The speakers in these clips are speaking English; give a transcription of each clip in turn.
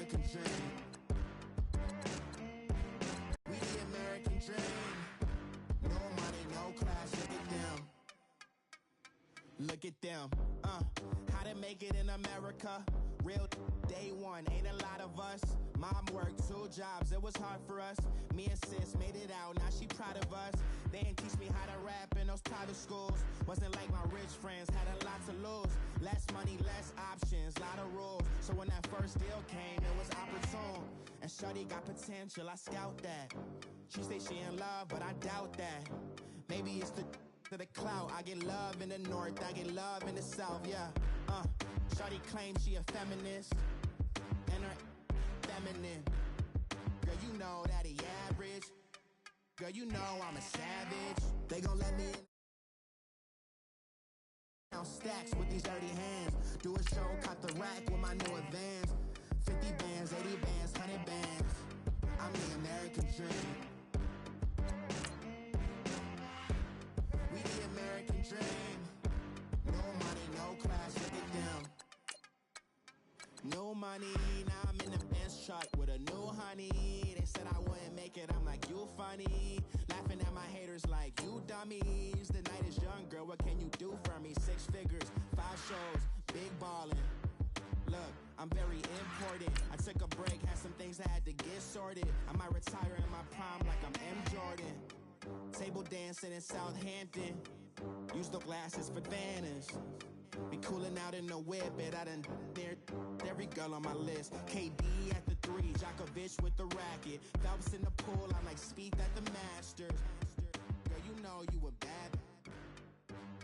American dream. We the American dream. No money, no class, look at them. Look at them, how to make it in America. Real day one, ain't a lot of us. Mom worked 2 jobs, it was hard for us. Me and sis made it out, now she proud of us. They didn't teach me how to rap in those private schools. Wasn't like my rich friends, had a lot to lose. Less money, less options, lot of rules. So when that first deal came, it was opportune. And shorty got potential, I scout that. She say she in love, but I doubt that. Maybe it's the clout. I get love in the north, I get love in the south, yeah. Shorty claims she a feminist, and her feminine. Girl, you know that he average. Girl, you know I'm a savage. They gon' let me in stacks with these dirty hands. Do a show, cut the rack with my new advance. 50 bands, 80 bands, 100 bands. I'm the American dream. We the American dream. No money, no class, look at them. No money, now I'm in the Benz truck with a new honey. They said I wouldn't make it, I'm like, you funny. Laughing at my haters like, you dummies. The night is young, girl, what can you do for me? 6 figures, 5 shows, big ballin'. Look, I'm very important. I took a break, had some things I had to get sorted. I might retire in my prime like I'm M. Jordan. Table dancing in Southampton. Use the glasses for Vanish. Be cooling out in the whip, but I done dared every girl on my list. KD at the 3, Djokovic with the racket. Phelps in the pool, I'm like Spieth at the Masters. Girl, you know you a bad.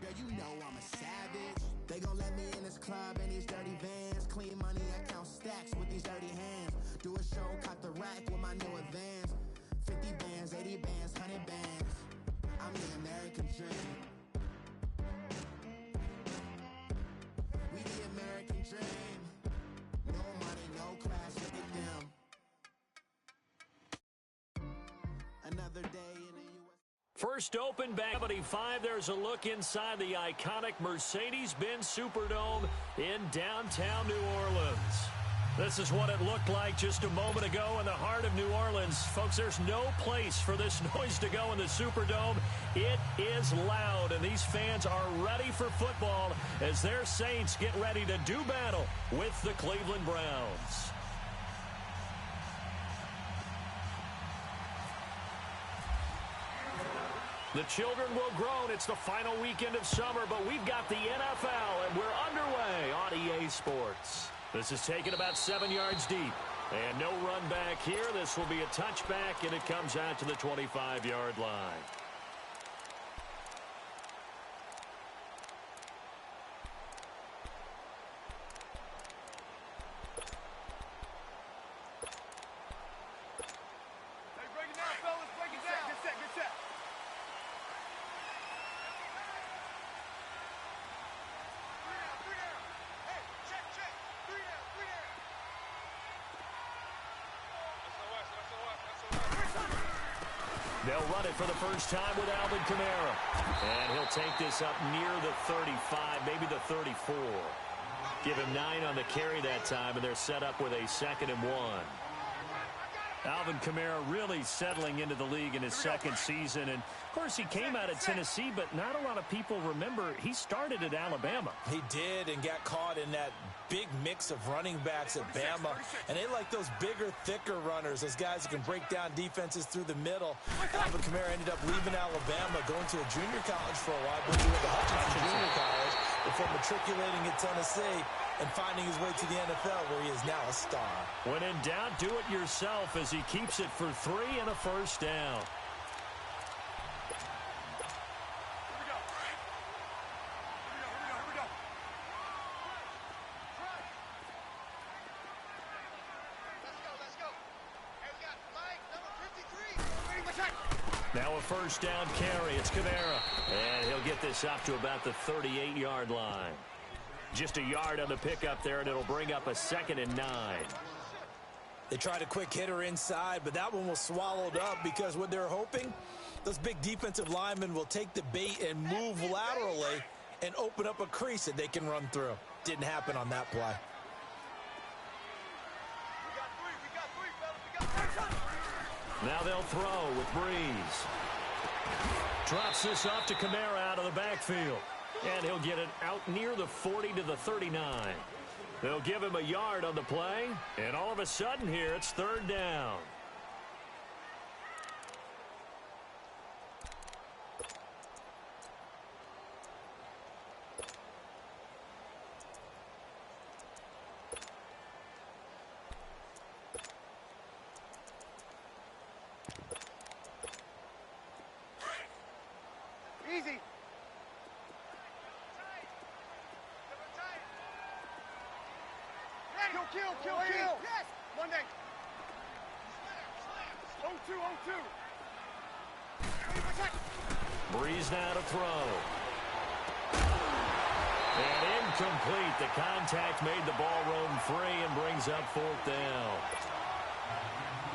Girl, you know I'm a savage. They gon' let me in this club in these dirty vans. Clean money, I count stacks with these dirty hands. Do a show, cut the rack with my new advance. 50 bands, 80 bands, 100 bands. I'm the American dream. We the American dream. No money, no class, look at them. Another day in the U.S. First open back 75. There's a look inside the iconic Mercedes-Benz Superdome in downtown New Orleans. This is what it looked like just a moment ago in the heart of New Orleans. Folks, there's no place for this noise to go in the Superdome. It is loud, and these fans are ready for football as their Saints get ready to do battle with the Cleveland Browns. The children will groan. It's the final weekend of summer, but we've got the NFL, and we're underway on EA Sports. This is taken about 7 yards deep. And no run back here. This will be a touchback, and it comes out to the 25-yard line. They'll run it for the first time with Alvin Kamara. And he'll take this up near the 35, maybe the 34. Give him 9 on the carry that time, and they're set up with a 2nd and 1. Alvin Kamara really settling into the league in his second season. And, of course, he came out of Tennessee, but not a lot of people remember he started at Alabama. He did, and got caught in that big mix of running backs at Bama. And they like those bigger, thicker runners, those guys who can break down defenses through the middle. Alvin Kamara ended up leaving Alabama, going to a junior college for a while, going to the Hutchinson Junior College before matriculating at Tennessee and finding his way to the NFL, where he is now a star. When in doubt, do it yourself as he keeps it for 3 and a first down. Now a first down carry. It's Kamara. And he'll get this up to about the 38-yard line. Just a yard on the pickup there, and it'll bring up a 2nd and 9. They tried a quick hitter inside, but that one was swallowed up because what they're hoping, those big defensive linemen will take the bait and move laterally and open up a crease that they can run through. Didn't happen on that play. Now they'll throw with Breeze. Drops this off to Kamara out of the backfield. And he'll get it out near the 40 to the 39. They'll give him a yard on the play. And all of a sudden here, it's third down. Easy. Kill. Yes. Monday. 0-2. Breeze now to throw. And incomplete. The contact made the ball roam free and brings up fourth down.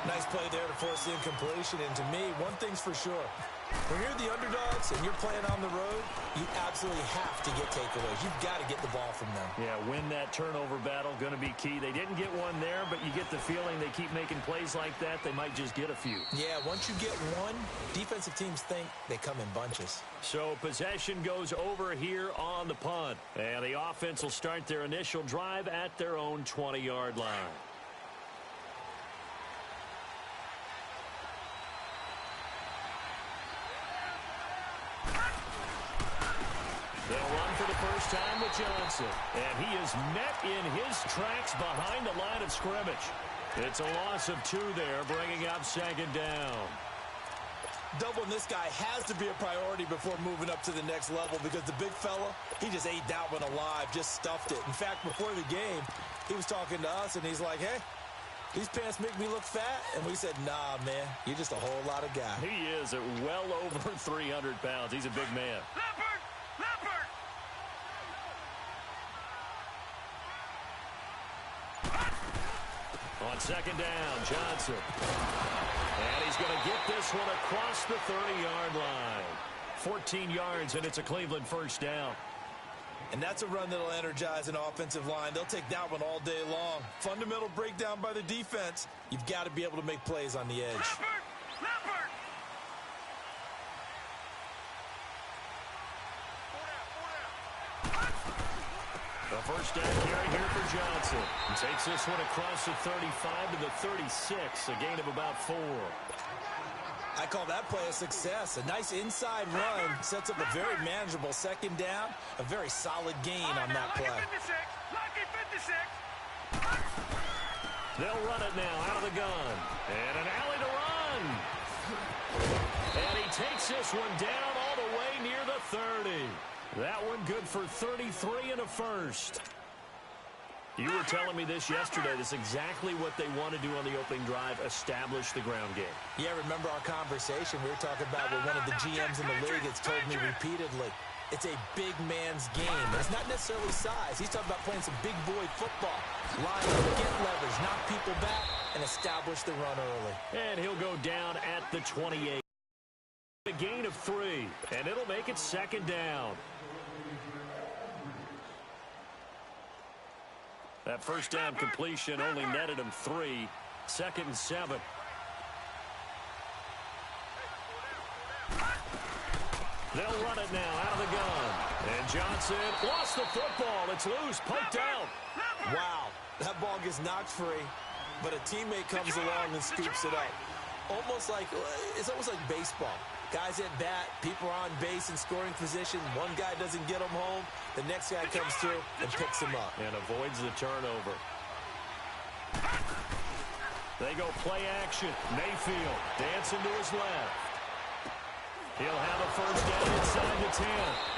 Nice play there to force the incompletion. And to me, one thing's for sure. When you're the underdogs and you're playing on the road, you absolutely have to get takeaways. You've got to get the ball from them. Yeah, win that turnover battle, going to be key. They didn't get one there, but you get the feeling they keep making plays like that, they might just get a few. Yeah, once you get one, defensive teams think they come in bunches. So possession goes over here on the punt. And the offense will start their initial drive at their own 20-yard line. They'll run for the first time with Johnson. And he is met in his tracks behind the line of scrimmage. It's a loss of 2 there, bringing up second down. Doubling this guy has to be a priority before moving up to the next level because the big fella, he just ate that one alive, just stuffed it. In fact, before the game, he was talking to us, and he's like, hey, these pants make me look fat. And we said, nah, man, you're just a whole lot of guy. He is at well over 300 pounds. He's a big man. On second down, Johnson. And he's going to get this one across the 30-yard line. 14 yards, and it's a Cleveland first down. And that's a run that'll energize an offensive line. They'll take that one all day long. Fundamental breakdown by the defense. You've got to be able to make plays on the edge. The first down carry here for Johnson. He takes this one across the 35 to the 36, a gain of about 4. I call that play a success. A nice inside run sets up a very manageable second down, a very solid gain on that play. They'll run it now out of the gun. And an alley to run. And he takes this one down all the way near the 30. That one good for 33 and a first. You were telling me this yesterday. This is exactly what they want to do on the opening drive, establish the ground game. Yeah, remember our conversation. We were talking about what one of the GMs in the league has told me repeatedly. It's a big man's game. And it's not necessarily size. He's talking about playing some big boy football. Line up, get leverage, knock people back, and establish the run early. And he'll go down at the 28. A gain of 3, and it'll make it second down. That first down completion only netted him 3. Second and 7. They'll run it now out of the gun. And Johnson lost the football. It's loose, poked out. Wow, that ball gets knocked free, but a teammate comes along and scoops it up. It's almost like baseball. Guys at bat, people are on base in scoring position. One guy doesn't get him home. The next guy comes through and picks him up. And avoids the turnover. They go play action. Mayfield dancing to his left. He'll have a first down inside the 10.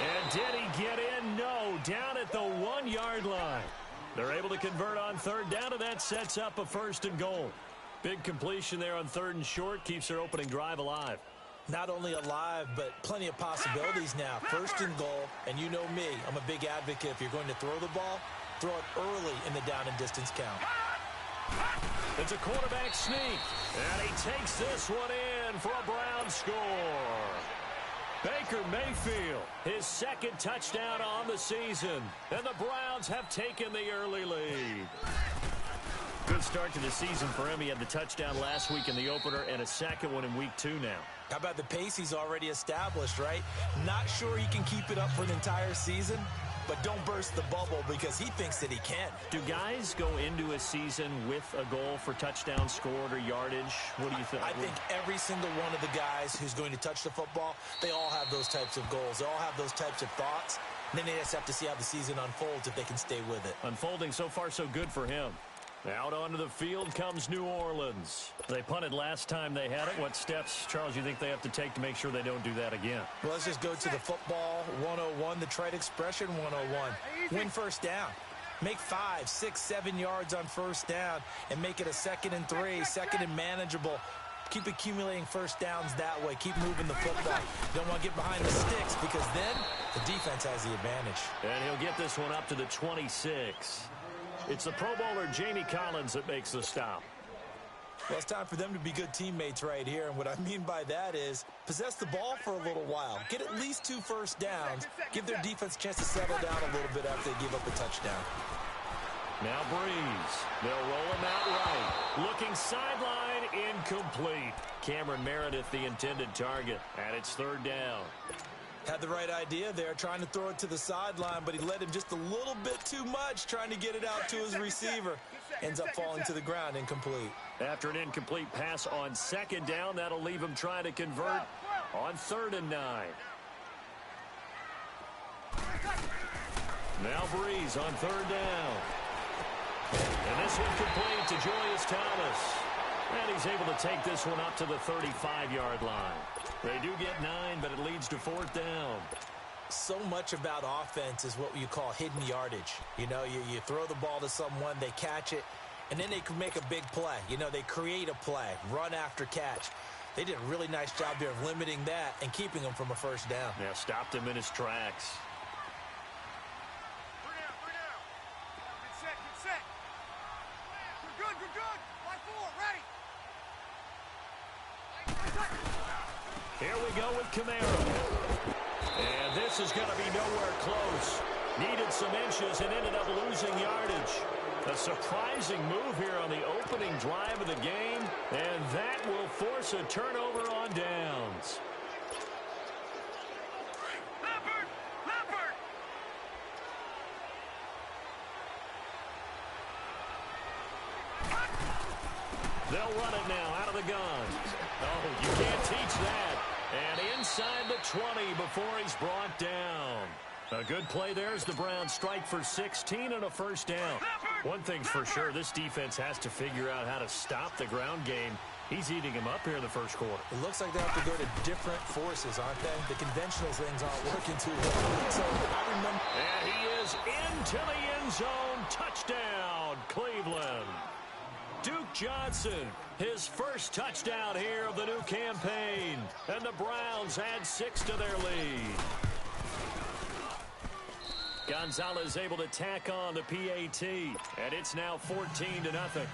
And did he get in? No, down at the 1-yard line. They're able to convert on third down, and that sets up a first and goal. Big completion there on third and short, keeps their opening drive alive. Not only alive, but plenty of possibilities now. First and goal, and you know me, I'm a big advocate. If you're going to throw the ball, throw it early in the down and distance count. It's a quarterback sneak, and he takes this one in for a Brown score. Baker Mayfield, his second touchdown on the season, and the Browns have taken the early lead. Good start to the season for him. He had the touchdown last week in the opener and a second one in week 2 now. How about the pace he's already established, right? Not sure he can keep it up for an entire season, but don't burst the bubble because he thinks that he can. Do guys go into a season with a goal for touchdowns scored or yardage? What do you think? I think every single one of the guys who's going to touch the football, they all have those types of goals. They all have those types of thoughts. And then they just have to see how the season unfolds if they can stay with it. Unfolding so far so good for him. Out onto the field comes New Orleans. They punted last time they had it. What steps, Charles, you think they have to take to make sure they don't do that again? Well, let's just go to the football 101, the trite expression 101. Win first down. Make 5, 6, 7 yards on first down and make it a 2nd and 3, 2nd and manageable. Keep accumulating first downs that way. Keep moving the football. Don't want to get behind the sticks because then the defense has the advantage. And he'll get this one up to the 26. It's the Pro Bowler Jamie Collins that makes the stop. Well, it's time for them to be good teammates right here. And what I mean by that is possess the ball for a little while. Get at least 2 first downs. Give their defense a chance to settle down a little bit after they give up a touchdown. Now Breeze. They'll roll him out right. Looking sideline, incomplete. Cameron Meredith, the intended target. And it's 3rd down. Had the right idea there, trying to throw it to the sideline, but he led him just a little bit too much, trying to get it out to his receiver. Ends up falling to the ground, incomplete. After an incomplete pass on 2nd down, that'll leave him trying to convert on 3rd and 9. Now Breeze on 3rd down. And this one complete to Julius Thomas. And he's able to take this one up to the 35-yard line. They do get 9, but it leads to 4th down. So much about offense is what you call hidden yardage. You know, you throw the ball to someone, they catch it, and then they can make a big play. You know, they create a play, run after catch. They did a really nice job there of limiting that and keeping him from a first down. Yeah, stopped him in his tracks. 3 down, 3 down. Get set, get set. Good, good, good. Line 4, ready. Here we go with Camaro. And this is going to be nowhere close. Needed some inches and ended up losing yardage. A surprising move here on the opening drive of the game, and that will force a turnover on downs. Leopard! Leopard! They'll run it now out of the gun. Oh, you can't teach that. And inside the 20 before he's brought down. A good play there as the Browns strike for 16 and a first down. One thing's for sure, this defense has to figure out how to stop the ground game. He's eating him up here in the first quarter. It looks like they have to go to different forces, aren't they? The conventional things aren't working too well. So I remember. And he is into the end zone. Touchdown, Cleveland. Duke Johnson, his first touchdown here of the new campaign. And the Browns add 6 to their lead. Gonzalez able to tack on the PAT. And it's now 14-0.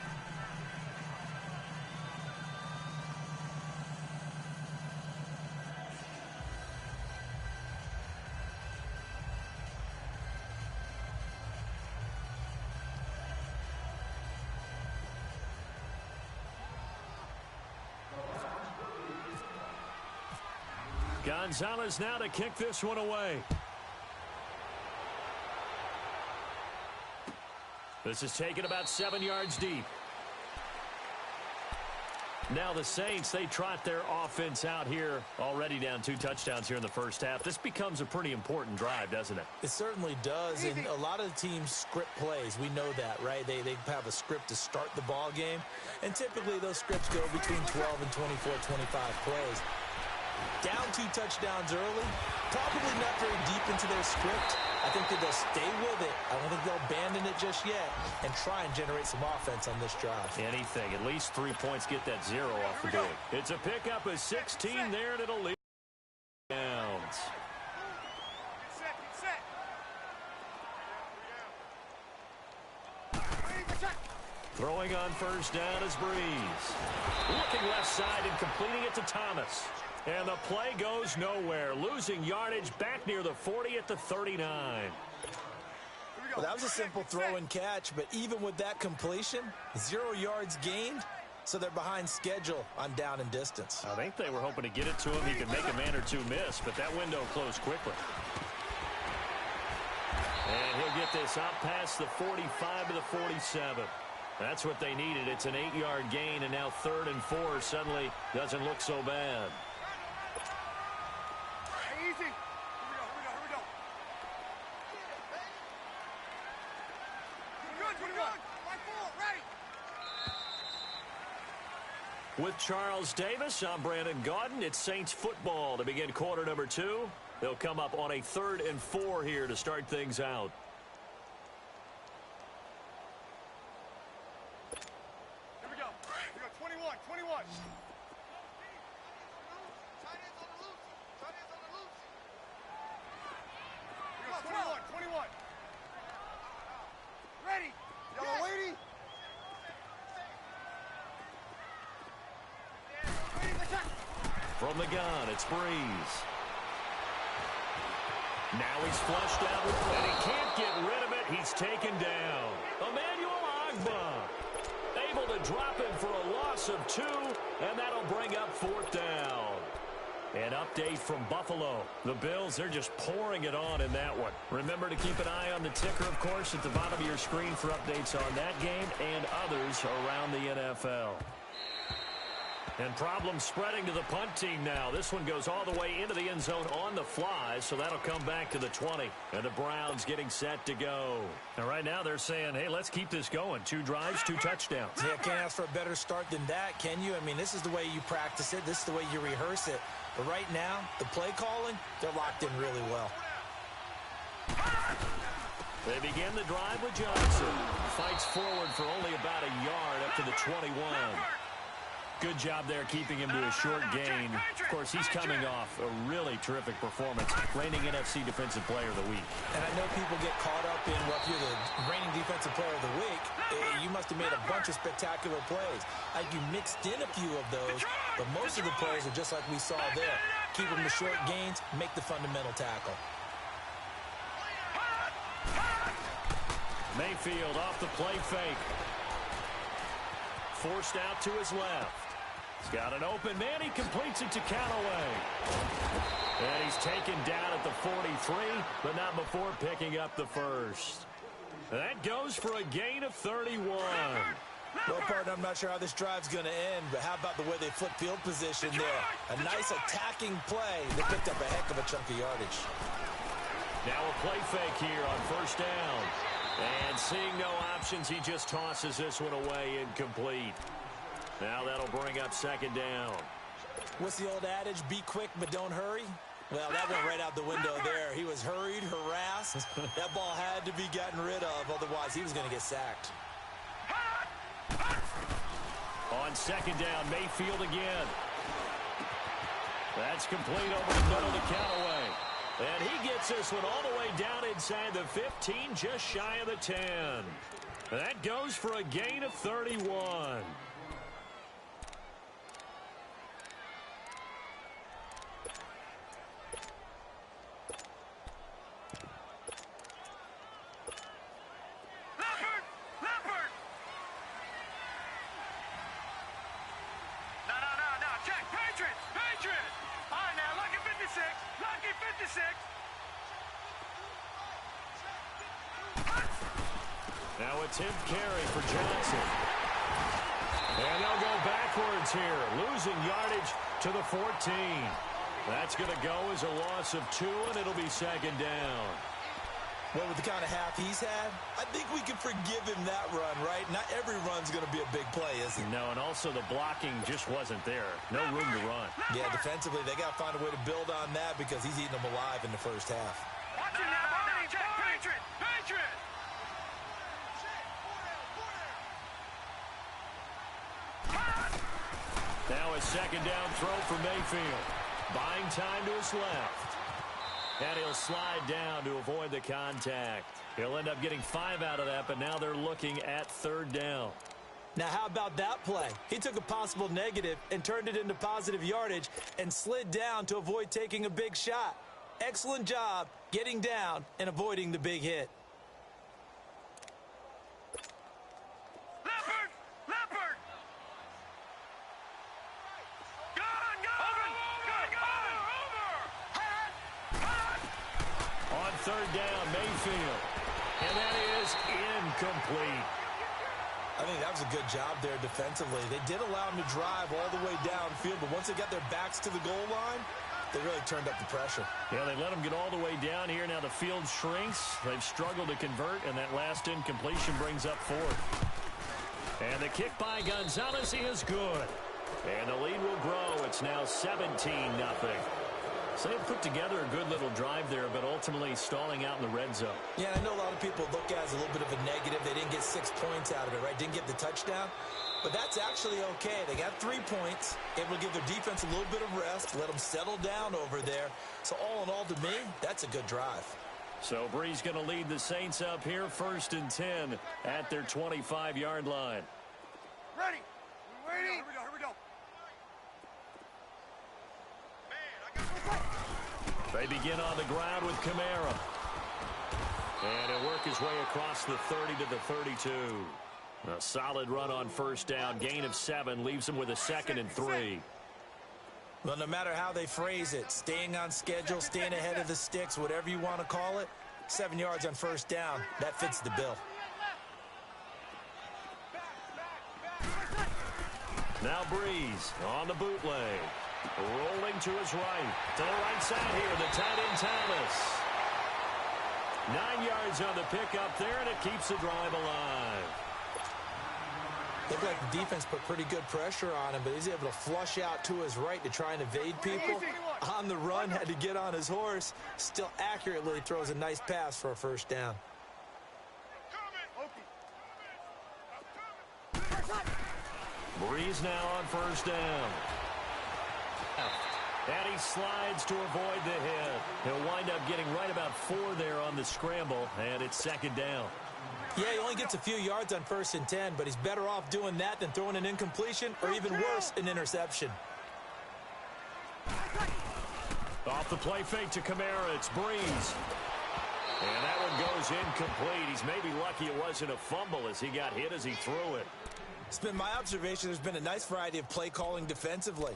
Gonzalez now to kick this one away. This is taken about 7 yards deep. Now the Saints, they trot their offense out here, already down 2 touchdowns here in the first half. This becomes a pretty important drive, doesn't it? It certainly does, and a lot of teams script plays. We know that, right? They have a script to start the ball game, and typically those scripts go between 12 and 24, 25 plays. Down 2 touchdowns early, probably not very deep into their script. I think that they'll stay with it. I don't think they'll abandon it just yet and try and generate some offense on this drive. Anything. At least 3 points get that 0 off the board. It's a pickup of 16 there, and it'll lead downs. Get set. Throwing on first down is Breeze. Looking left side and completing it to Thomas. And the play goes nowhere. Losing yardage back near the 40 at the 39. Well, that was a simple throw and catch, but even with that completion, 0 yards gained, so they're behind schedule on down and distance. I think they were hoping to get it to him. He could make a man or two miss, but that window closed quickly. And he'll get this out past the 45 to the 47. That's what they needed. It's an 8-yard gain, and now 3rd and 4 suddenly doesn't look so bad. Easy. Here we go. We're good. Right full, ready. With Charles Davis, I'm Brandon Gaudin. It's Saints football to begin quarter number 2. They'll come up on a 3rd and 4 here to start things out. Here we go. 21. Here we go, 21. Ready. Yellow lady. From the gun, it's Breeze. Now he's flushed out, and he can't get rid of it. He's taken down. Emmanuel Ogbah able to drop him for a loss of 2, and that'll bring up 4th down. An update from Buffalo. The Bills, they're just pouring it on in that one. Remember to keep an eye on the ticker, of course, at the bottom of your screen for updates on that game and others around the NFL. And problems spreading to the punt team now. This one goes all the way into the end zone on the fly, so that'll come back to the 20. And the Browns getting set to go. And right now they're saying, hey, let's keep this going. 2 drives, 2 touchdowns. Yeah, can't ask for a better start than that, can you? I mean, this is the way you practice it. This is the way you rehearse it. But right now, the play calling, they're locked in really well. They begin the drive with Johnson. Fights forward for only about a yard up to the 21. Good job there keeping him to a short gain. Of course, he's coming off a really terrific performance. Reigning NFC Defensive Player of the Week. And I know people get caught up in, well, if you're the reigning Defensive Player of the Week, you must have made a bunch of spectacular plays. Like you mixed in a few of those, but most of the plays are just like we saw there. Keep them to short gains, make the fundamental tackle. Mayfield off the play fake. Forced out to his left. He's got an open man. He completes it to Callaway. And he's taken down at the 43, but not before picking up the first. That goes for a gain of 31. Well, partner, I'm not sure how this drive's going to end, but how about the way they flip field position there? A nice attacking play that picked up a heck of a chunk of yardage. Now a play fake here on 1st down. And seeing no options, he just tosses this one away incomplete. Now that'll bring up 2nd down. What's the old adage? Be quick, but don't hurry. Well, that went right out the window there. He was hurried, harassed. That ball had to be gotten rid of, otherwise he was going to get sacked. On 2nd down, Mayfield again. That's complete over the middle to Callaway. And he gets this one all the way down inside the 15, just shy of the 10. That goes for a gain of 31. Now a 10th carry for Johnson. And they'll go backwards here, losing yardage to the 14. That's going to go as a loss of 2, and it'll be 2nd down. Well, with the kind of half he's had, I think we can forgive him that run, right? Not every run's going to be a big play, is it? No, and also the blocking just wasn't there. No room to run. Yeah, defensively, they got to find a way to build on that because he's eating them alive in the first half. Watch it now, Barney. Check, Patriot. Now a 2nd down throw for Mayfield. Buying time to his left. And he'll slide down to avoid the contact. He'll end up getting 5 out of that, but now they're looking at 3rd down. Now, how about that play? He took a possible negative and turned it into positive yardage and slid down to avoid taking a big shot. Excellent job getting down and avoiding the big hit. downfield. And that is incomplete. I think that was a good job there defensively. They did allow him to drive all the way downfield, but once they got their backs to the goal line, they really turned up the pressure. Yeah, they let him get all the way down here. Now the field shrinks. They've struggled to convert, and that last incompletion brings up fourth. And the kick by Gonzalez is good. And the lead will grow. It's now 17-0. So they put together a good little drive there, but ultimately stalling out in the red zone. Yeah, and I know a lot of people look at it as a little bit of a negative. They didn't get 6 points out of it, right? Didn't get the touchdown. But that's actually okay. They got 3 points, able to give their defense a little bit of rest, let them settle down over there. So all in all, to me, that's a good drive. So Brees going to lead the Saints up here, 1st and 10 at their 25-yard line. Ready. We're waiting. Here we go. They begin on the ground with Kamara. And he'll work his way across the 30 to the 32. A solid run on 1st down. Gain of 7 leaves him with a 2nd and 3. Well, no matter how they phrase it, staying on schedule, staying ahead of the sticks, whatever you want to call it, 7 yards on 1st down, that fits the bill. Now Brees on the bootleg. Rolling to his right. To the right side here, the tight end Thomas. 9 yards on the pickup there, and it keeps the drive alive. Looked like the defense put pretty good pressure on him, but he's able to flush out to his right to try and evade people. On the run, had to get on his horse. Still accurately throws a nice pass for a 1st down. Brees now on 1st down. And he slides to avoid the hit. He'll wind up getting right about 4 there on the scramble, and it's 2nd down. Yeah, he only gets a few yards on 1st and 10, but he's better off doing that than throwing an incompletion or even worse, an interception. Off the play fake to Kamara, it's Brees. And that one goes incomplete. He's maybe lucky it wasn't a fumble as he got hit as he threw it. It's been my observation there's been a nice variety of play calling defensively.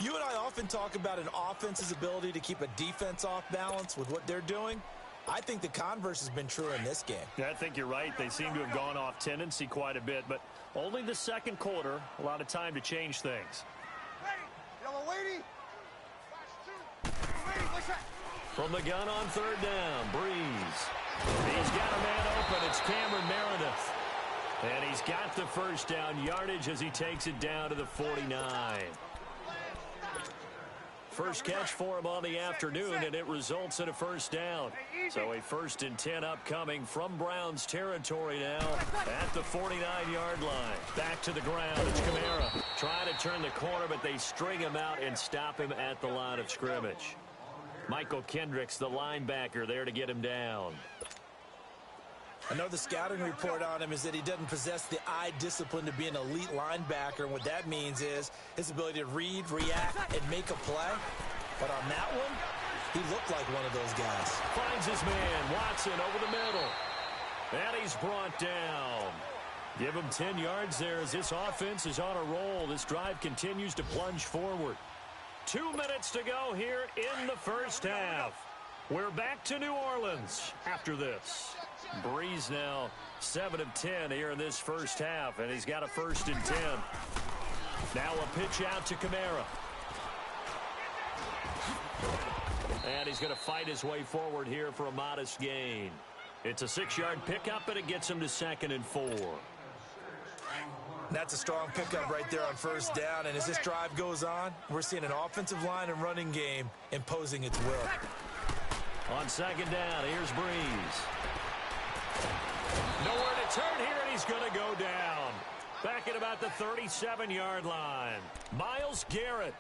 You and I often talk about an offense's ability to keep a defense off balance with what they're doing. I think the converse has been true in this game. Yeah, I think you're right. They seem to have gone off tendency quite a bit, but only the 2nd quarter, a lot of time to change things. Yellow lady. From the gun on 3rd down, Brees. He's got a man open. It's Cameron Meredith. And he's got the 1st down yardage as he takes it down to the 49. First catch for him on the afternoon, and it results in a 1st down. So a 1st and 10 upcoming from Browns territory now at the 49-yard line. Back to the ground. It's Kamara trying to turn the corner, but they string him out and stop him at the line of scrimmage. Michael Kendricks, the linebacker, there to get him down. I know the scouting report on him is that he doesn't possess the eye discipline to be an elite linebacker, and what that means is his ability to read, react, and make a play. But on that one, he looked like one of those guys. Finds his man, Watson, over the middle. And he's brought down. Give him 10 yards there as this offense is on a roll. This drive continues to plunge forward. 2 minutes to go here in the 1st half. We're back to New Orleans after this. Brees now 7 of 10 here in this 1st half, and he's got a 1st and 10. Now a pitch out to Kamara. And he's going to fight his way forward here for a modest gain. It's a 6-yard pickup, and it gets him to 2nd and 4. That's a strong pickup right there on 1st down, and as this drive goes on, we're seeing an offensive line and running game imposing its will. On 2nd down, here's Brees. Nowhere to turn here, and he's going to go down. Back at about the 37-yard line. Myles Garrett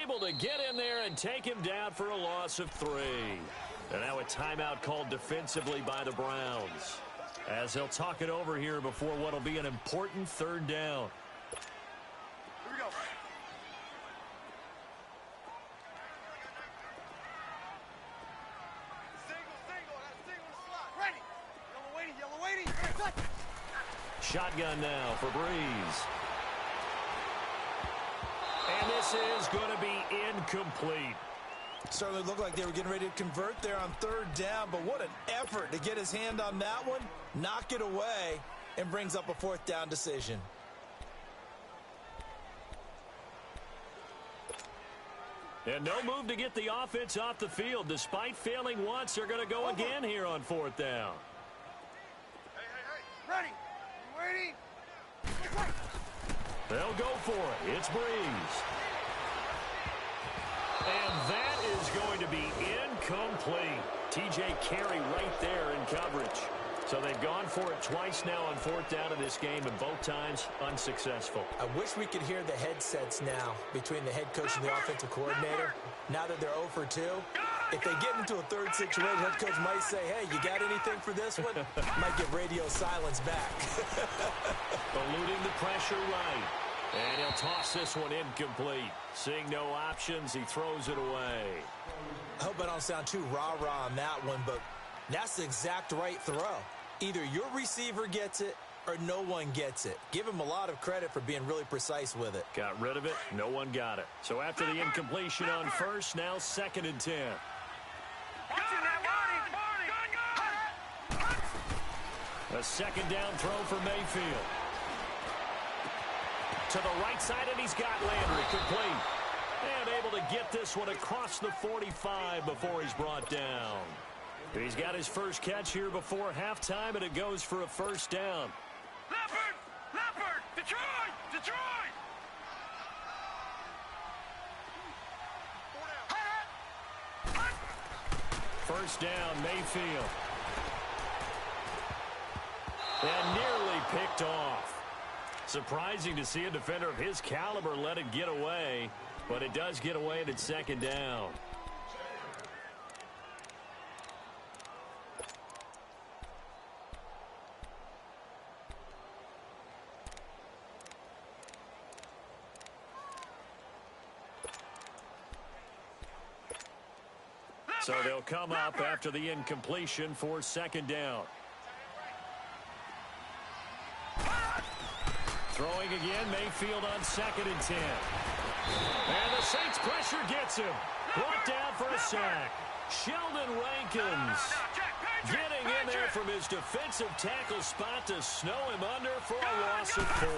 able to get in there and take him down for a loss of 3. And now a timeout called defensively by the Browns, as they'll talk it over here before what will be an important 3rd down. Here we go. Shotgun now for Brees. And this is going to be incomplete. Certainly looked like they were getting ready to convert there on third down, but what an effort to get his hand on that one, knock it away, and brings up a fourth down decision. And no move to get the offense off the field. Despite failing once, they're going to go again here on fourth down. Hey. Ready. You waiting? They'll go for it. It's Breeze. And that is going to be incomplete. T.J. Carey right there in coverage. So they've gone for it twice now on fourth down in this game, and both times unsuccessful. I wish we could hear the headsets now between the head coach and the offensive coordinator. Now that they're 0 for 2, if they get into a third situation, head coach might say, hey, you got anything for this one? Might get radio silence back. Eluding the pressure right. And he'll toss this one incomplete. Seeing no options, he throws it away. I hope I don't sound too rah-rah on that one, but that's the exact right throw. Either your receiver gets it or no one gets it. Give him a lot of credit for being really precise with it. Got rid of it. No one got it. So after the incompletion on first, now 2nd and 10. A second down throw for Mayfield. To the right side, and he's got Landry complete. And able to get this one across the 45 before he's brought down. He's got his first catch here before halftime, and it goes for a first down. Leopard! Detroit! First down, Mayfield. And nearly picked off. Surprising to see a defender of his caliber let it get away, but it does get away and it's 2nd down. So they'll come up after the incompletion for 2nd down. Throwing again, Mayfield on 2nd and 10. And the Saints pressure gets him. Brought down for a sack. Sheldon Rankins getting in there from his defensive tackle spot to snow him under for a loss of 4.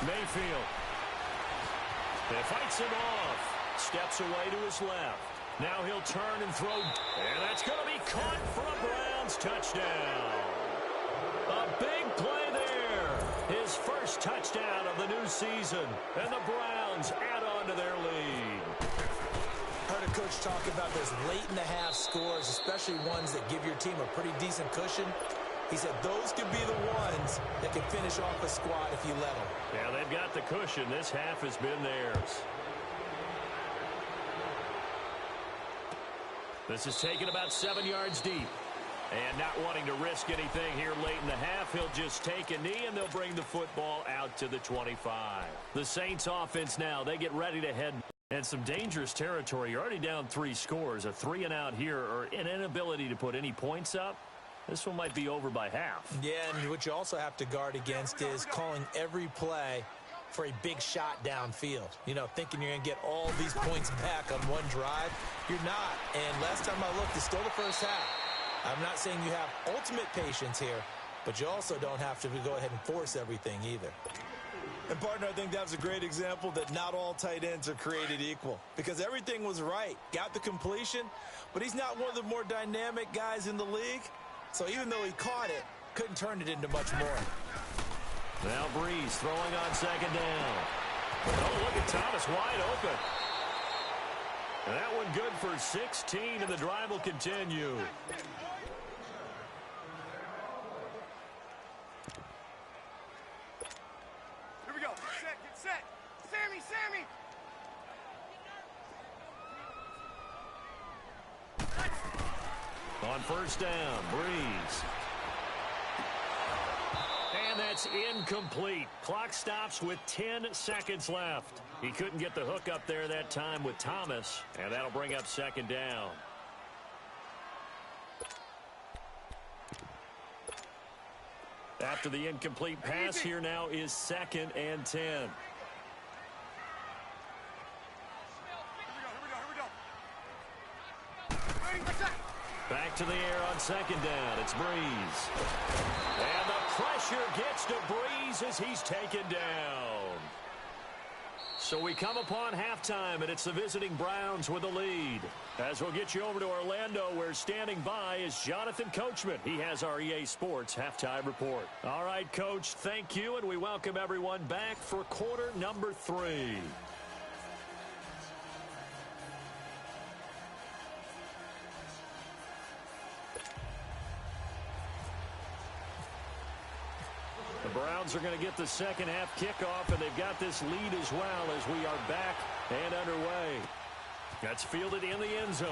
Mayfield. It fights him off. Steps away to his left. Now he'll turn and throw. And that's going to be caught for a Browns touchdown. A big play there. His first touchdown of the new season. And the Browns add on to their lead. Heard a coach talk about those late-in-the-half scores, especially ones that give your team a pretty decent cushion. He said those could be the ones that can finish off a squad if you let them. Yeah, they've got the cushion. This half has been theirs. This is taken about 7 yards deep. And not wanting to risk anything here late in the half, he'll just take a knee, and they'll bring the football out to the 25. The Saints offense now, they get ready to head. And some dangerous territory. You're already down 3 scores. A 3-and-out here, or an inability to put any points up. This one might be over by half. Yeah, and what you also have to guard against is calling every play for a big shot downfield. You know, thinking you're going to get all these points back on one drive. You're not. And last time I looked, it's still the first half. I'm not saying you have ultimate patience here, but you also don't have to go ahead and force everything either. And, partner, I think that was a great example that not all tight ends are created equal, because everything was right. Got the completion, but he's not one of the more dynamic guys in the league. So even though he caught it, couldn't turn it into much more. Now Breeze throwing on 2nd down. Oh, look at Thomas wide open. And that one good for 16, and the drive will continue. Here we go. Get set. Sammy. On first down, Breeze. And that's incomplete. Clock stops with 10 seconds left. He couldn't get the hook up there that time with Thomas, and that'll bring up 2nd down. After the incomplete pass, here now is 2nd and 10. Here we go. to the air on second down. It's Breeze. And the pressure gets to Breeze as he's taken down. So we come upon halftime, and it's the visiting Browns with the lead. As we'll get you over to Orlando, where standing by is Jonathan Coachman. He has our EA Sports halftime report. All right, Coach, thank you, and we welcome everyone back for quarter number 3. The Browns are going to get the second half kickoff, and they've got this lead as well as we are back and underway. That's fielded in the end zone.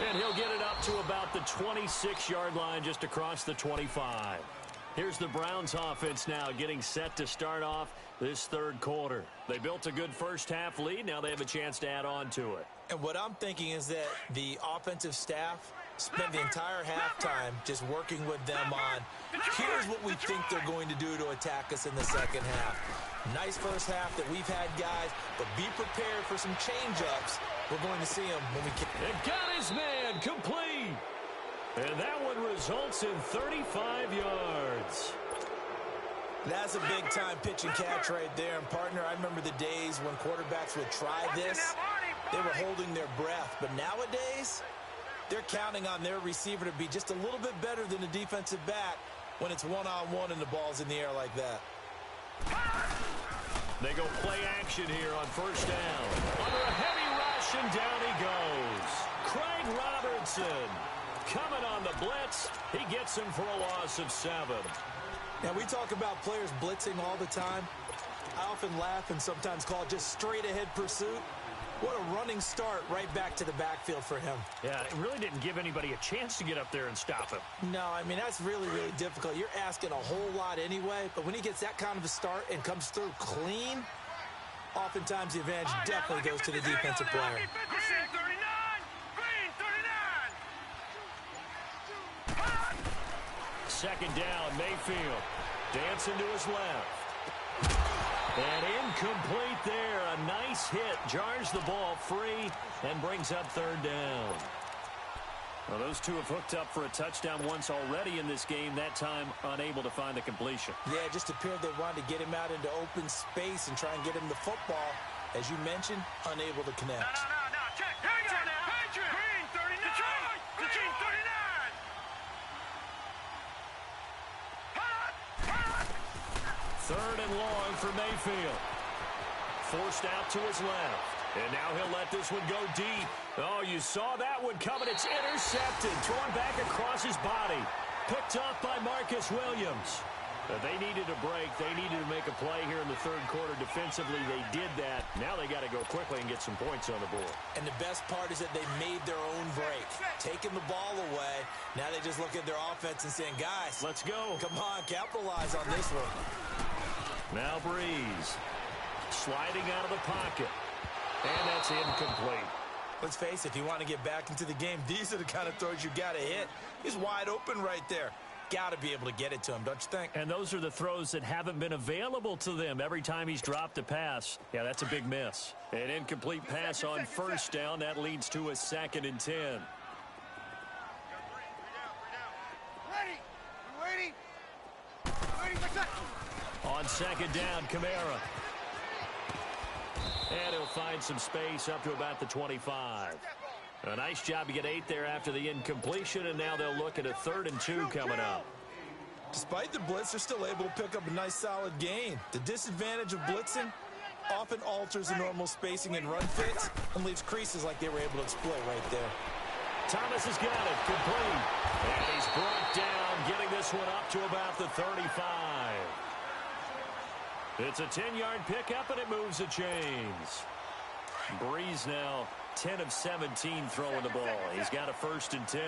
And he'll get it up to about the 26-yard line, just across the 25. Here's the Browns offense now getting set to start off this third quarter. They built a good first half lead. Now they have a chance to add on to it. And what I'm thinking is that the offensive staff spent the entire halftime just working with them on, here's what we think they're going to do to attack us in the second half. Nice first half that we've had, guys, but be prepared for some change-ups. We're going to see them when we kick. And got his man complete. And that one results in 35 yards. That's a big-time pitch and catch right there. And, partner, I remember the days when quarterbacks would try this. They were holding their breath. But nowadays, they're counting on their receiver to be just a little bit better than the defensive back when it's one-on-one and the ball's in the air like that. They go play action here on first down. Under a heavy rush, and down he goes. Craig Robertson coming on the blitz. He gets him for a loss of 7. Now, we talk about players blitzing all the time. I often laugh and sometimes call it just straight-ahead pursuit. What a running start right back to the backfield for him. Yeah, it really didn't give anybody a chance to get up there and stop him. No, I mean, that's really, really difficult. You're asking a whole lot anyway, but when he gets that kind of a start and comes through clean, oftentimes the advantage definitely goes to the defensive player. Green 39! Green 39! Second down, Mayfield. Dancing to his left. And incomplete there. A nice hit. Jars the ball free and brings up third down. Well, those two have hooked up for a touchdown once already in this game, that time unable to find the completion. Yeah, it just appeared they wanted to get him out into open space and try and get him the football. As you mentioned, unable to connect. No, check. Hang on now. Patriot. Green 39. Detroit. Green 39. Third and long for Mayfield. Forced out to his left. And now he'll let this one go deep. Oh, you saw that one coming. It's intercepted. Thrown back across his body. Picked off by Marcus Williams. They needed a break. They needed to make a play here in the third quarter. Defensively, they did that. Now they got to go quickly and get some points on the board. And the best part is that they made their own break. Taking the ball away. Now they just look at their offense and saying, guys, let's go. Come on, capitalize on this one. Now Breeze. Sliding out of the pocket. And that's incomplete. Let's face it, if you want to get back into the game, these are the kind of throws you got to hit. He's wide open right there. Got to be able to get it to him, don't you think? And those are the throws that haven't been available to them every time he's dropped a pass. Yeah, that's a big miss. An incomplete pass on first down. That leads to a 2nd and 10. Ready. Ready for second. On second down, Kamara. And he'll find some space up to about the 25. A nice job to get 8 there after the incompletion, and now they'll look at a 3rd and 2 coming up. Despite the blitz, they're still able to pick up a nice solid gain. The disadvantage of blitzing often alters the normal spacing and run fits and leaves creases like they were able to exploit right there. Thomas has got it, complete. And he's brought down, getting this one up to about the 35. It's a 10-yard pickup, and it moves the chains. Breeze now 10 of 17 throwing the ball. He's got a 1st and 10.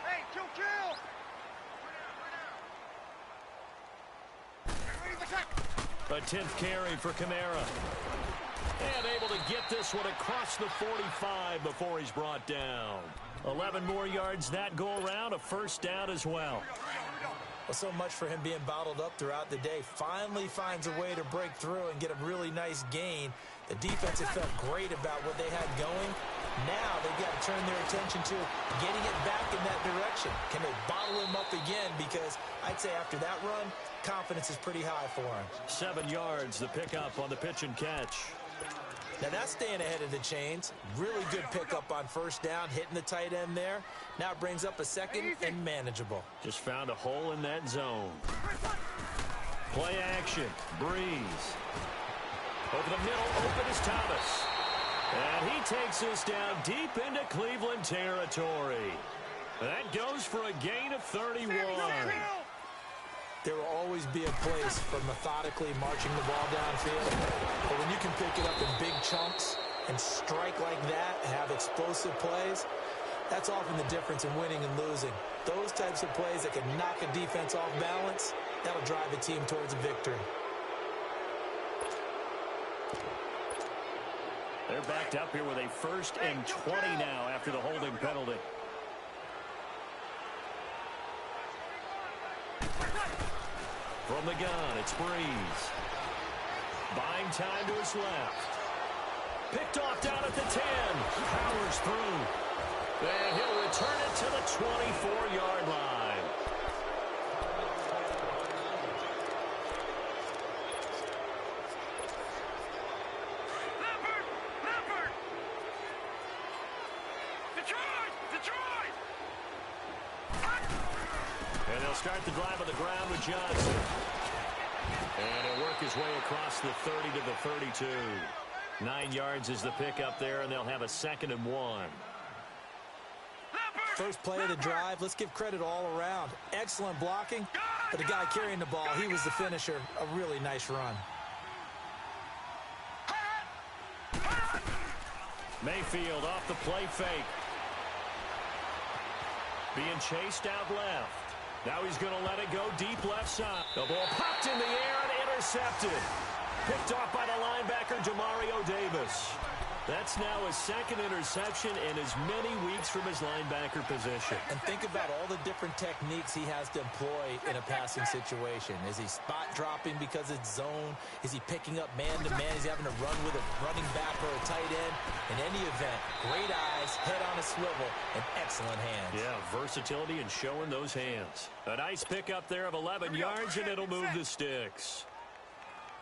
Hey, kill. Ready for second. A 10th carry for Kamara. And able to get this one across the 45 before he's brought down. 11 more yards that go around, a 1st down as well. Well, so much for him being bottled up throughout the day. Finally finds a way to break through and get a really nice gain. The defense felt great about what they had going. Now they've got to turn their attention to getting it back in that direction. Can they bottle him up again? Because I'd say after that run, confidence is pretty high for him. 7 yards, the pickup on the pitch and catch. Now that's staying ahead of the chains. Really good pickup on first down, hitting the tight end there. Now it brings up a second and manageable. Just found a hole in that zone. Play action. Breeze. Over the middle, open is Thomas. And he takes us down deep into Cleveland territory. That goes for a gain of 31. There will always be a place for methodically marching the ball downfield. But when you can pick it up in big chunks and strike like that, have explosive plays, that's often the difference in winning and losing. Those types of plays that can knock a defense off balance, that'll drive a team towards a victory. They're backed up here with a 1st and 20 now after the holding penalty. From the gun, it's Breeze. Buying time to his left. Picked off down at the 10. Powers through. And he'll return it to the 24-yard line. Leopard! Detroit! And they'll start the drive on the ground with Johnson. And he'll work his way across the 30 to the 32. 9 yards is the pickup there, and they'll have a 2nd and 1. First play of the drive, let's give credit all around. Excellent blocking, but the guy carrying the ball, he was the finisher. A really nice run. Mayfield off the play fake. Being chased out left. Now he's going to let it go deep left side. The ball popped in the air and intercepted. Picked off by the linebacker, Demario Davis. That's now his 2nd interception in as many weeks from his linebacker position. And think about all the different techniques he has to employ in a passing situation. Is he spot dropping because it's zone? Is he picking up man-to-man? Is he having to run with a running back or a tight end? In any event, great eyes, head on a swivel, and excellent hands. Yeah, versatility and showing those hands. A nice pickup there of 11 yards, and it'll move the sticks.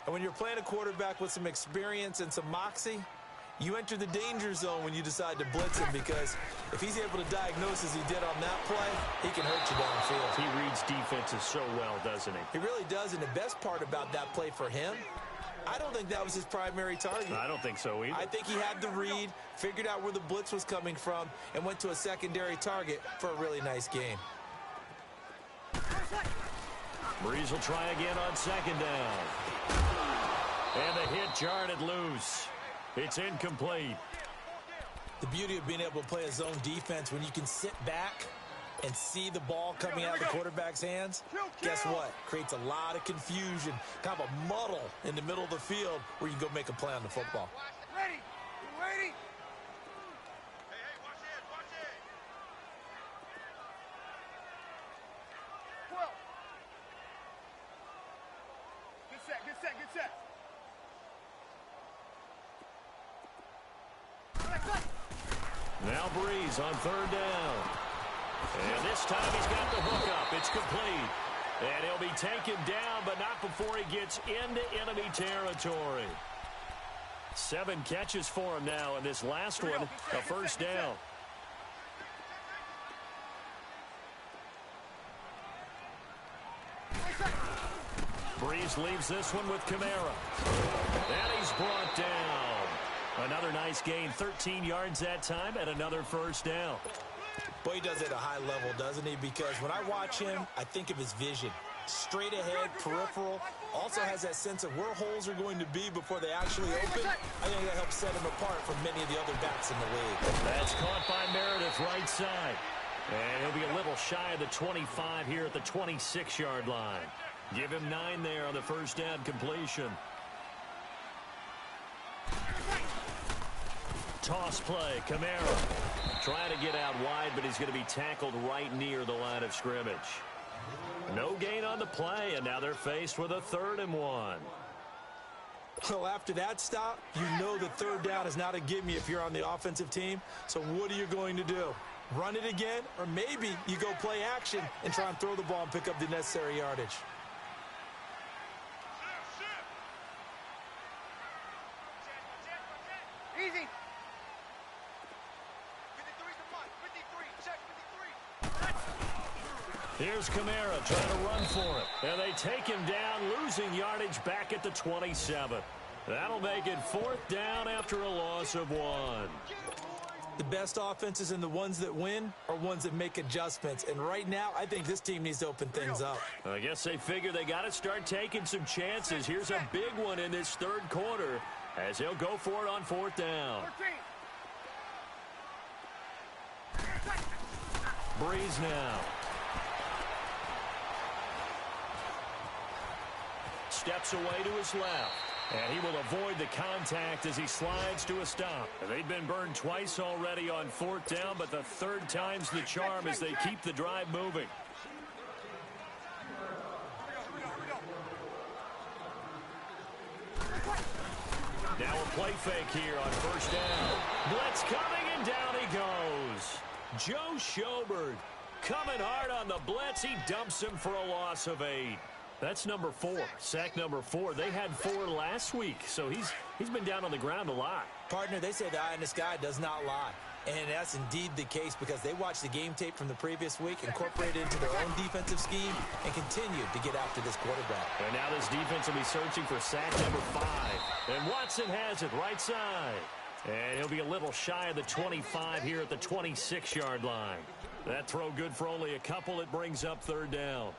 And when you're playing a quarterback with some experience and some moxie, you enter the danger zone when you decide to blitz him, because if he's able to diagnose as he did on that play, he can hurt you downfield. He reads defenses so well, doesn't he? He really does, and the best part about that play for him, I don't think that was his primary target. I don't think so either. I think he had the read, figured out where the blitz was coming from, and went to a secondary target for a really nice game. Breeze will try again on 2nd down. And the hit jarred it loose. It's incomplete. The beauty of being able to play a zone defense when you can sit back and see the ball coming out of the quarterback's hands, guess what? Creates a lot of confusion, kind of a muddle in the middle of the field where you can go make a play on the football. Ready! You ready? Hey, watch it! 12. Get set! Now Breeze on 3rd down. And this time he's got the hook up. It's complete. And he'll be taken down, but not before he gets into enemy territory. 7 catches for him now, and this last one, a 1st down. Breeze leaves this one with Kamara. And he's brought down. Another nice gain, 13 yards that time, and another 1st down. Boy, he does it at a high level, doesn't he? Because when I watch him, I think of his vision. Straight ahead, peripheral. Also has that sense of where holes are going to be before they actually open. I think that helps set him apart from many of the other backs in the league. That's caught by Meredith right side. And he'll be a little shy of the 25 here at the 26-yard line. Give him 9 there on the 1st down completion. Toss play, Kamara. Trying to get out wide, but he's going to be tackled right near the line of scrimmage. No gain on the play, and now they're faced with a 3rd and 1. Well, after that stop, you know that third down is not a gimme if you're on the offensive team. So what are you going to do? Run it again? Or maybe you go play action and try and throw the ball and pick up the necessary yardage. Easy. 53 Here's Kamara trying to run for it. And they take him down, losing yardage back at the 27. That'll make it 4th down after a loss of 1. The best offenses and the ones that win are ones that make adjustments. And right now, I think this team needs to open things up. I guess they figure they got to start taking some chances. Here's a big one in this third quarter as he'll go for it on 4th down. 13. Breeze now. Steps away to his left. And he will avoid the contact as he slides to a stop. They've been burned twice already on 4th down, but the third time's the charm as they keep the drive moving. Now a play fake here on 1st down. Blitz coming, and down he goes. Joe Schobert coming hard on the blitz. He dumps him for a loss of 8. That's number 4, sack number 4. They had 4 last week, so he's been down on the ground a lot. Partner, they say the eye in the sky does not lie. And that's indeed the case because they watched the game tape from the previous week, incorporated it into their own defensive scheme, and continued to get after this quarterback. And now this defense will be searching for sack number 5. And Watson has it right side. And he'll be a little shy of the 25 here at the 26-yard line. That throw good for only a couple. It brings up 3rd down.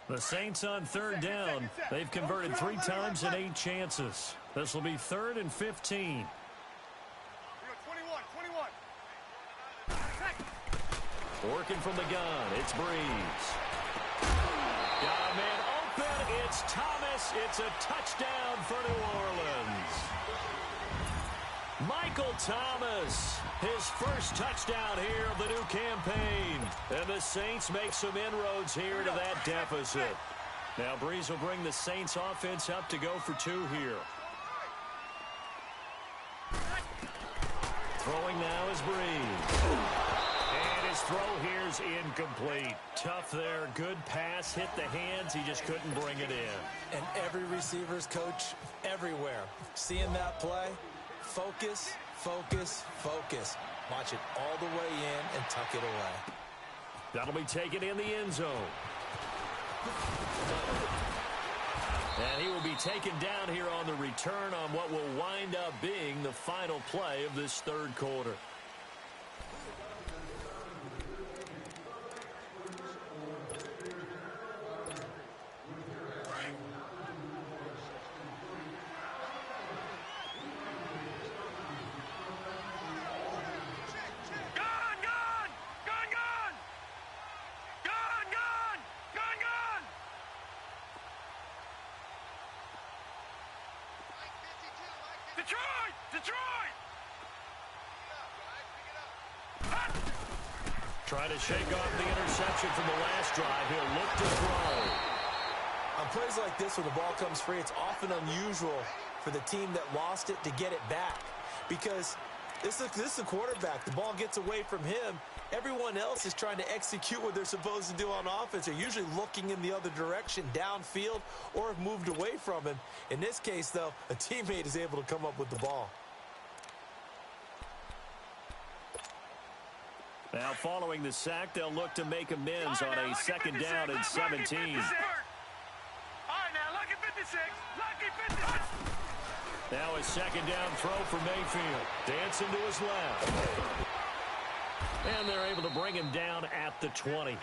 The Saints on 3rd down. They've converted 3 times in 8 chances. This will be 3rd and 15. 21. Working from the gun, it's Breeze. Got a man open, it's Thomas. It's a touchdown for New Orleans. Michael Thomas, his first touchdown here of the new campaign. And the Saints make some inroads here to that deficit. Now Breeze will bring the Saints offense up to go for 2 here. Throwing now is Breeze. And his throw here is incomplete. Tough there, good pass, hit the hands, he just couldn't bring it in. And every receiver's coach everywhere. Seeing that play, focus, focus, focus. Watch it all the way in and tuck it away. That'll be taken in the end zone. And he will be taken down here on the return on what will wind up being the final play of this third quarter. Trying to shake off the interception from the last drive. He'll look to throw. On plays like this where the ball comes free, it's often unusual for the team that lost it to get it back. Because this is a quarterback. The ball gets away from him. Everyone else is trying to execute what they're supposed to do on offense. They're usually looking in the other direction, downfield, or have moved away from him. In this case, though, a teammate is able to come up with the ball. Now, following the sack, they'll look to make amends on a 2nd down and 17. All right, now, lucky 56. Lucky 56. Now a 2nd down throw for Mayfield. Dancing to his left. And they're able to bring him down at the 20.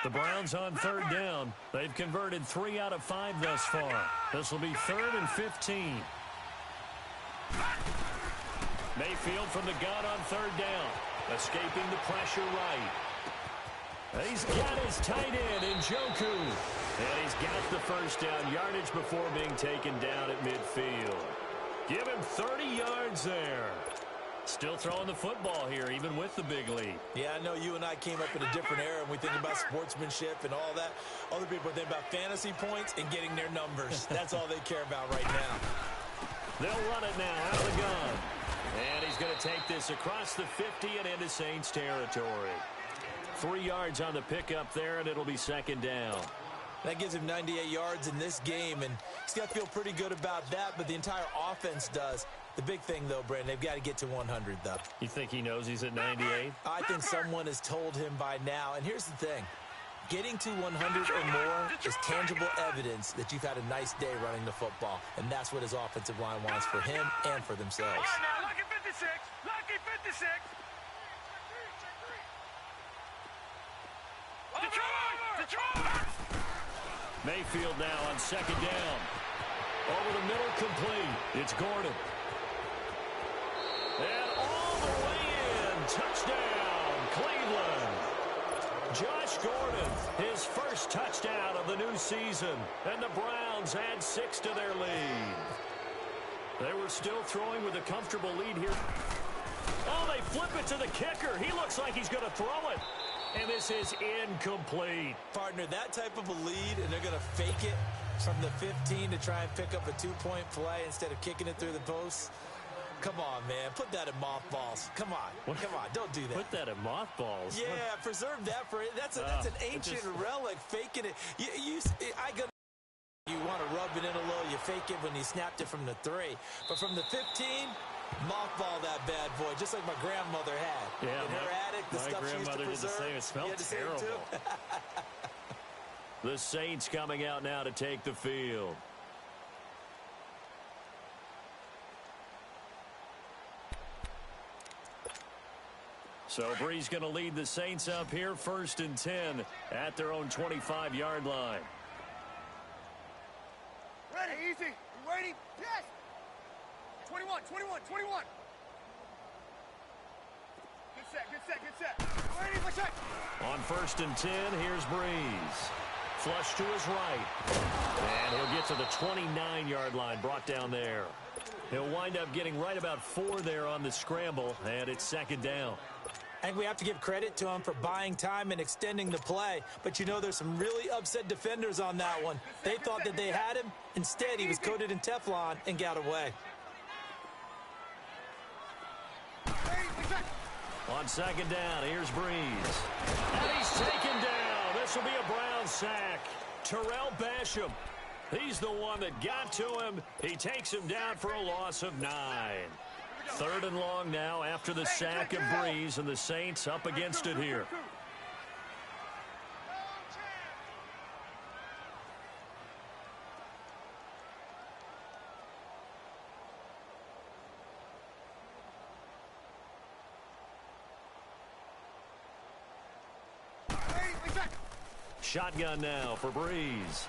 The Browns on 3rd down. They've converted 3 out of 5 thus far. This will be 3rd and 15. Mayfield from the gun on 3rd down. Escaping the pressure right. He's got his tight end in Njoku. And he's got the first down yardage before being taken down at midfield. Give him 30 yards there. Still throwing the football here, even with the big lead. Yeah, I know you and I came up in a different era, and we think about sportsmanship and all that. Other people think about fantasy points and getting their numbers. That's all they care about right now. They'll run it now out of the gun. And he's going to take this across the 50 and into Saints territory. 3 yards on the pickup there, and it'll be second down. That gives him 98 yards in this game, and he's got to feel pretty good about that, but the entire offense does. The big thing, though, Brandon, they've got to get to 100, though. You think he knows he's at 98? I think someone has told him by now. And here's the thing. Getting to 100 or more is tangible evidence that you've had a nice day running the football. And that's what his offensive line wants for him and for themselves. All right, now, lucky 56. Lucky 56. Detroit! Mayfield now on second down. Over the middle, complete. It's Gordon. And all the way in. Touchdown, Cleveland. Josh Gordon, his first touchdown of the new season. And the Browns add 6 to their lead. They were still throwing with a comfortable lead here. Oh, they flip it to the kicker. He looks like he's going to throw it. And this is incomplete. Partner, that type of a lead, and they're going to fake it from the 15 to try and pick up a 2-point play instead of kicking it through the posts. Come on, man. Put that in mothballs. Come on. Come on. Don't do that. Put that in mothballs? Yeah, preserve that for it. That's an ancient relic. Faking it. You want to rub it in a little. You fake it when you snapped it from the 3. But from the 15, mothball that bad boy, just like my grandmother had. Yeah, in her attic, the stuff she used to preserve. Did the same. It smelled terrible. The Saints coming out now to take the field. So Brees going to lead the Saints up here, 1st and 10 at their own 25-yard line. Ready, easy. You waiting? Yes. 21. Get set. Ready, let's check. On 1st and 10, here's Brees. Flush to his right. And he'll get to the 29-yard line, brought down there. He'll wind up getting right about 4 there on the scramble, and it's second down. I think we have to give credit to him for buying time and extending the play. But, you know, there's some really upset defenders on that one. They thought that they had him. Instead, he was coated in Teflon and got away. On second down, here's Brees. And he's taken down. This will be a Brown sack. Terrell Basham. He's the one that got to him. He takes him down for a loss of 9. 3rd and long now after the sack of Brees, and the Saints up against it here. Shotgun now for Brees.